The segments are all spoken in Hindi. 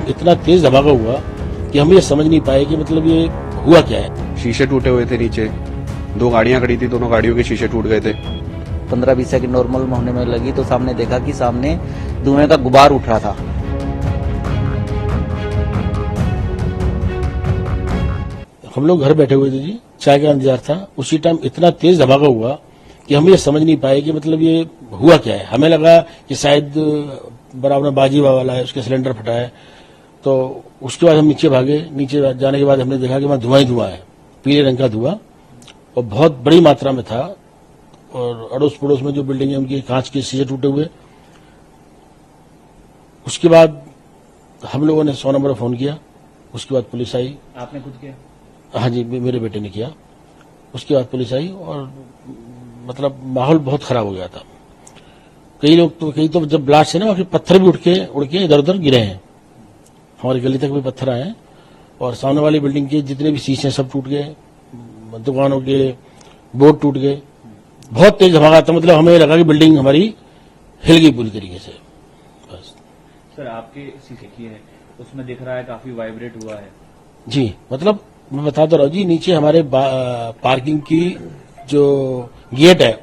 इतना तेज धमाका हुआ कि हम ये समझ नहीं पाए कि मतलब ये हुआ क्या है। शीशे टूटे हुए थे नीचे, 2 गाड़ियां खड़ी थी, दोनों गाड़ियों के शीशे टूट गए थे। 15-20 सेकंड नॉर्मल होने में लगी तो सामने देखा कि सामने धुएं का गुबार उठ रहा था। हम लोग घर बैठे हुए थे जी, चाय का इंतजार था। उसी टाइम इतना तेज धमाका हुआ कि हम ये समझ नहीं पाए कि मतलब ये हुआ क्या है। हमें लगा कि शायद बराबर बाजी वाला है, उसके सिलेंडर फटा है। तो उसके बाद हम नीचे भागे। नीचे जाने के बाद हमने देखा कि वहां धुआं ही धुआं है, पीले रंग का धुआं, और बहुत बड़ी मात्रा में था। और अड़ोस पड़ोस में जो बिल्डिंग है उनकी कांच के शीशे टूटे हुए। उसके बाद हम लोगों ने 100 नंबर फोन किया। उसके बाद पुलिस आई। आपने खुद किया? हाँ जी, मेरे बेटे ने किया। उसके बाद पुलिस आई और मतलब माहौल बहुत खराब हो गया था। कई तो जब ब्लास्ट है ना, वहां पत्थर भी उड़ के इधर उधर गिरे हैं। हमारी गली तक भी पत्थर आए हैं और सामने वाली बिल्डिंग के जितने भी शीशे सब टूट गए, दुकानों के बोर्ड टूट गए। बहुत तेज धमाका था, मतलब हमें लगा कि बिल्डिंग हमारी हिल गई पूरी तरीके से। बस सर, आपके शीशे की है, उसमें दिख रहा है काफी वाइब्रेट हुआ है जी। मतलब मैं बता दो रहा हूँ जी, नीचे हमारे पार्किंग की जो गेट है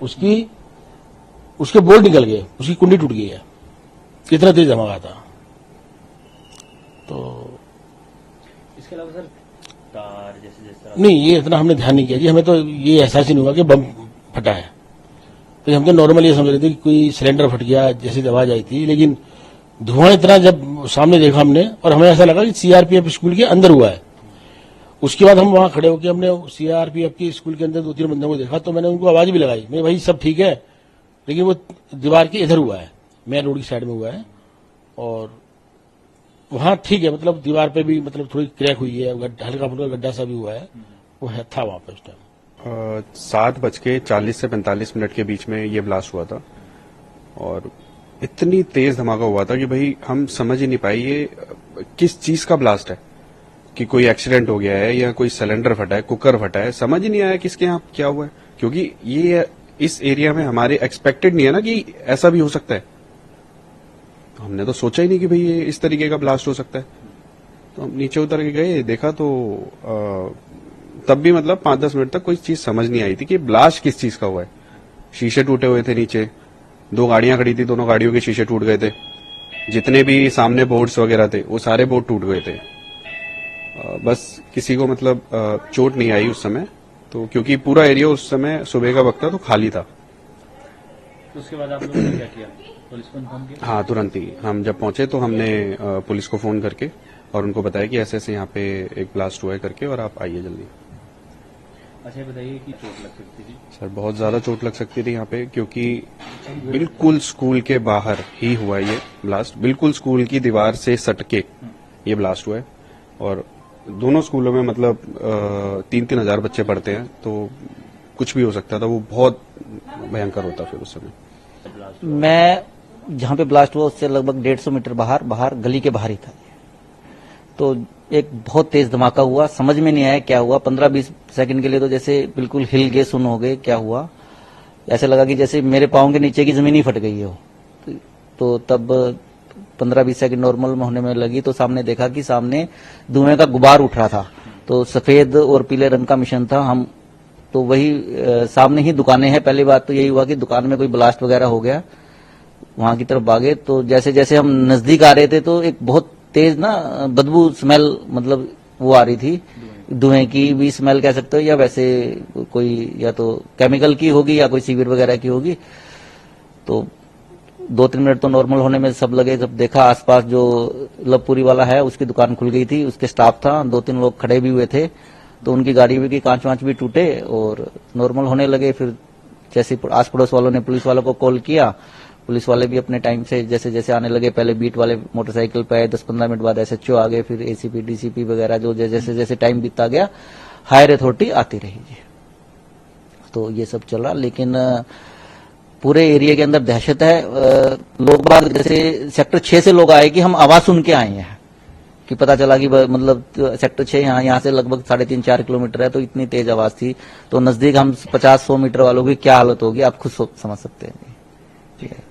उसके बोर्ड निकल गए, उसकी कुंडी टूट गई है। कितना तेज धमाका था। तो इसके अलावा सर तार जैसे जिस तरह नहीं, ये इतना हमने ध्यान नहीं किया जी। हमें तो ये एहसास ही नहीं हुआ कि बम फटा है। तो हम तो नॉर्मल ये समझ रहे थे कि कोई सिलेंडर फट गया जैसी आवाज आई थी, लेकिन धुआं इतना जब सामने देखा हमने, और हमें ऐसा लगा कि सीआरपीएफ स्कूल के अंदर हुआ है। उसके बाद हम वहां खड़े होकर हमने सीआरपीएफ के स्कूल के अंदर 2-3 बंदों को देखा, तो मैंने उनको आवाज भी लगाई, मैं भाई सब ठीक है, लेकिन वो दीवार के इधर हुआ है, मेन रोड की साइड में हुआ है। और वहां ठीक है, मतलब दीवार पे भी मतलब थोड़ी क्रैक हुई है, हल्का फुल्का गड्ढा सा भी हुआ है, वो है था वहां पे उस टाइम। 7:40 से 45 मिनट के बीच में ये ब्लास्ट हुआ था और इतनी तेज धमाका हुआ था कि भाई हम समझ ही नहीं पाए ये किस चीज का ब्लास्ट है, कि कोई एक्सीडेंट हो गया है या कोई सिलेंडर फटा है, कुकर फटा है, समझ ही नहीं आया किसके यहाँ क्या हुआ है। क्योंकि ये इस एरिया में हमारे एक्सपेक्टेड नहीं है ना कि ऐसा भी हो सकता है। हमने तो सोचा ही नहीं कि भाई ये इस तरीके का ब्लास्ट हो सकता है। तो हम नीचे उतर के गए, देखा तो तब भी मतलब 5-10 मिनट तक कोई चीज समझ नहीं आई थी कि ब्लास्ट किस चीज का हुआ है। शीशे टूटे हुए थे नीचे, 2 गाड़ियां खड़ी थी, दोनों गाड़ियों के शीशे टूट गए थे। जितने भी सामने बोर्ड्स वगैरह थे वो सारे बोर्ड टूट गए थे। बस किसी को मतलब चोट नहीं आई उस समय, तो क्योंकि पूरा एरिया उस समय सुबह का वक्त था तो खाली था। तो उसके बाद आप लोगों ने क्या किया? पुलिस को इन्फॉर्म किया? हाँ, तुरंत ही हम जब पहुंचे तो हमने पुलिस को फोन करके और उनको बताया कि ऐसे ऐसे यहाँ पे एक ब्लास्ट हुआ है करके, और आप आइए जल्दी। अच्छा, ये बताइए कि चोट लग सकती थी? सर बहुत ज्यादा चोट लग सकती थी यहाँ पे, क्योंकि बिल्कुल स्कूल के बाहर ही हुआ है ये ब्लास्ट। बिल्कुल स्कूल की दीवार से सटके ये ब्लास्ट हुआ है। और दोनों स्कूलों में मतलब 3-3 हजार बच्चे पढ़ते हैं, तो कुछ भी हो सकता था। वो बहुत भयंकर होता फिर उस समय। मैं जहां पे ब्लास्ट हुआ उससे लगभग 150 मीटर बाहर गली के बाहर ही था। तो एक बहुत तेज धमाका हुआ, समझ में नहीं आया क्या हुआ। 15-20 सेकंड के लिए तो जैसे बिल्कुल हिल गए, सुन हो गए, क्या हुआ। ऐसे लगा कि जैसे मेरे पाँव के नीचे की जमीन ही फट गई हो। तो तब 15-20 सेकंड नॉर्मल होने में लगी तो सामने देखा कि सामने धुएं का गुबार उठ रहा था। तो सफेद और पीले रंग का मिश्रण था। हम तो वही सामने ही दुकानें हैं। पहली बात तो यही हुआ कि दुकान में कोई ब्लास्ट वगैरह हो गया, वहां की तरफ भागे। तो जैसे जैसे हम नजदीक आ रहे थे तो एक बहुत तेज ना बदबू स्मेल, मतलब वो आ रही थी, धुएं की भी स्मेल कह सकते हो, या वैसे कोई या तो केमिकल की होगी या कोई सीवर वगैरह की होगी। तो 2-3 मिनट तो नॉर्मल होने में सब लगे। जब देखा आसपास जो लवपुरी वाला है उसकी दुकान खुल गई थी, उसके स्टाफ था, 2-3 लोग खड़े भी हुए थे, तो उनकी गाड़ी भी की कांच वांच भी टूटे और नॉर्मल होने लगे। फिर जैसे आस पड़ोस वालों ने पुलिस वालों को कॉल किया, पुलिस वाले भी अपने टाइम से जैसे जैसे आने लगे। पहले बीट वाले मोटरसाइकिल पे आए, 10-15 मिनट बाद एसएचओ आ गए, फिर एसीपी डीसीपी वगैरह, जो जैसे जैसे टाइम बीतता गया हायर अथॉरिटी आती रही जी। तो ये सब चला, लेकिन पूरे एरिया के अंदर दहशत है। लोग बाग जैसे सेक्टर 6 से लोग आए कि हम आवाज सुन के आए हैं, कि पता चला कि मतलब सेक्टर 6 यहाँ से लगभग 3.5-4 किलोमीटर है, तो इतनी तेज आवाज थी। तो नजदीक हम 50-100 मीटर वालों की क्या हालत होगी आप खुद समझ सकते हैं। ठीक है।